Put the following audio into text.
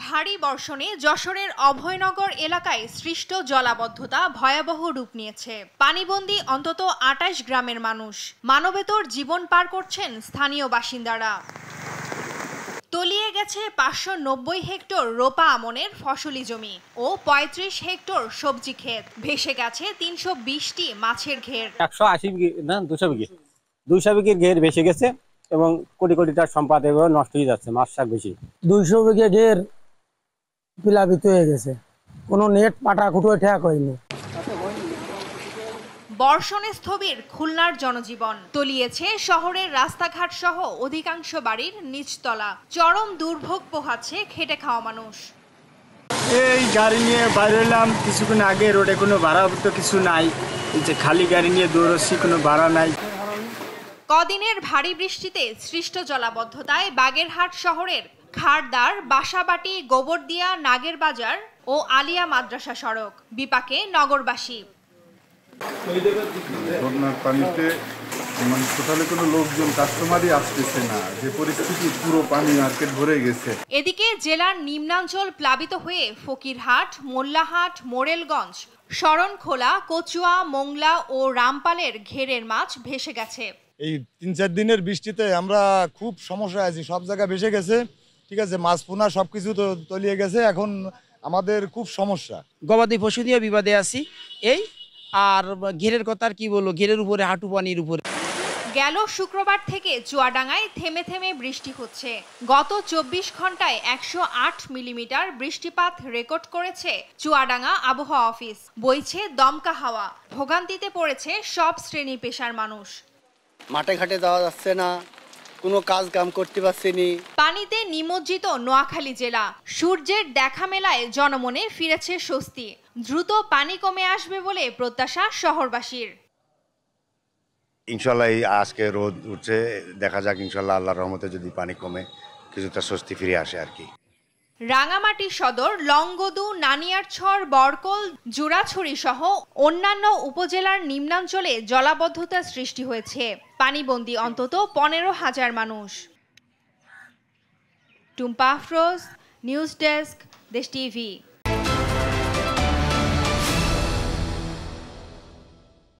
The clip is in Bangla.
ভারী বর্ষণে যশোরের অভয়নগর এলাকায় সৃষ্ট জলাবদ্ধতা ভয়াবহ রূপ নিয়েছে। পানিবন্দী অন্তত ২৮ গ্রামের মানুষ। মানবেতর জীবন পার করছেন স্থানীয় বাসিন্দারা। তলিয়ে গেছে ৫৯০ হেক্টর রোপা আমনের ফসলি জমি ও ৩৫ হেক্টর সবজি ক্ষেত। ভেসে গেছে ৩২০টি মাছের ঘের। ১৮০ না ২০০ বিঘের ঘের ভেসে গেছে এবং কোটি কোটি টাকার সম্পদ এভাবে নষ্ট হয়ে যাচ্ছে। মাছ শাক বেশি ২০০ বিঘে ঘের প্লাবিত হয়ে গেছে, কোনো নেট পাটা খুঁটো ঠেক হয়নি। বর্ষণে স্থবির খুলনার জনজীবন। তলিয়েছে শহরের রাস্তাঘাট সহ অধিকাংশ বাড়ির নিচতলা। চরম দুর্ভোগ পোহাচ্ছে খেটে খাওয়া মানুষ। এই গাড়ি নিয়ে বাইরে হলাম কিছুক্ষণ আগে, রোডে কোনো ভাড়া তো কিছু নাই, যে খালি গাড়ি নিয়ে দৌড়চ্ছি, কোনো ভাড়া নাই। কদিনের ভারী বৃষ্টিতে সৃষ্ট জলাবদ্ধতায় বাগেরহাট শহরের খারদার, বাসাবাটি, গোবরদিয়া, নাগেরবাজার ও আলিয়া মাদ্রাসা সড়ক। বিপাকে নগরবাসী। বন্যার পানিতে মানে টোটালি কোনো লোকজন কাস্টমারই আসতেছে না, যে পরিস্থিতি পুরো পানি মার্কেট ভরে গেছে। এদিকে জেলার নিম্নাঞ্চল প্লাবিত হয়ে ফকিরহাট, মোল্লাহাট, মোরেলগঞ্জ, শরণখোলা, কচুয়া, মোংলা ও রামপালের ঘেরের মাছ ভেসে গেছে। এই ৩-৪ দিনের বৃষ্টিতে আমরা খুব সমস্যায় আছি, সব জায়গায় ভেসে গেছে। ঠিক আছে, মাছ পোনা সবকিছু তো তলিয়ে গেছে, এখন আমাদের খুব সমস্যা। গবাদি পশু দিয়ে বিবাদে আছি। এই আর ঘেরের কথা আর কি বলবো, ঘেরের উপরে হাঁটু পানির উপরে। গেল শুক্রবার থেকে চুয়াডাঙ্গায় থেমে থেমে বৃষ্টি হচ্ছে। গত ২৪ ঘন্টায় ১০৮ মিলিমিটার বৃষ্টিপাত রেকর্ড করেছে চুয়াডাঙ্গা আবহাওয়া অফিস। বইছে দমকা হাওয়া। ভোগান্তিতে পড়েছে সব শ্রেণী পেশার মানুষ। মাঠে ঘাটে যাওয়া যাচ্ছে না, কোনো কাজ কাম করতে পারছিনি। পানিতে নিমজ্জিত নোয়াখালী জেলা। সূর্যের দেখা মেলায় জনমনে ফিরেছে স্বস্তি। দ্রুত পানি কমে আসবে বলে প্রত্যাশা শহরবাসীর। ইনশাল্লাহ আজকে রোদ উঠছে, দেখা যাক ইনশাল্লাহ আল্লাহর রহমতে যদি পানি কমে কিছুটা স্বস্তি ফিরে আসে আর কি। রাঙামাটি সদর, লংগদু, নানিয়ারছড়, বরকল, জুরাছড়ি সহ অন্যান্য উপজেলার নিম্নাঞ্চলে জলাবদ্ধতা সৃষ্টি হয়েছে। পানিবন্দী অন্তত ১৫,০০০ মানুষ। টুম্পা আফরোজ, নিউজ ডেস্ক, দেশ টিভি।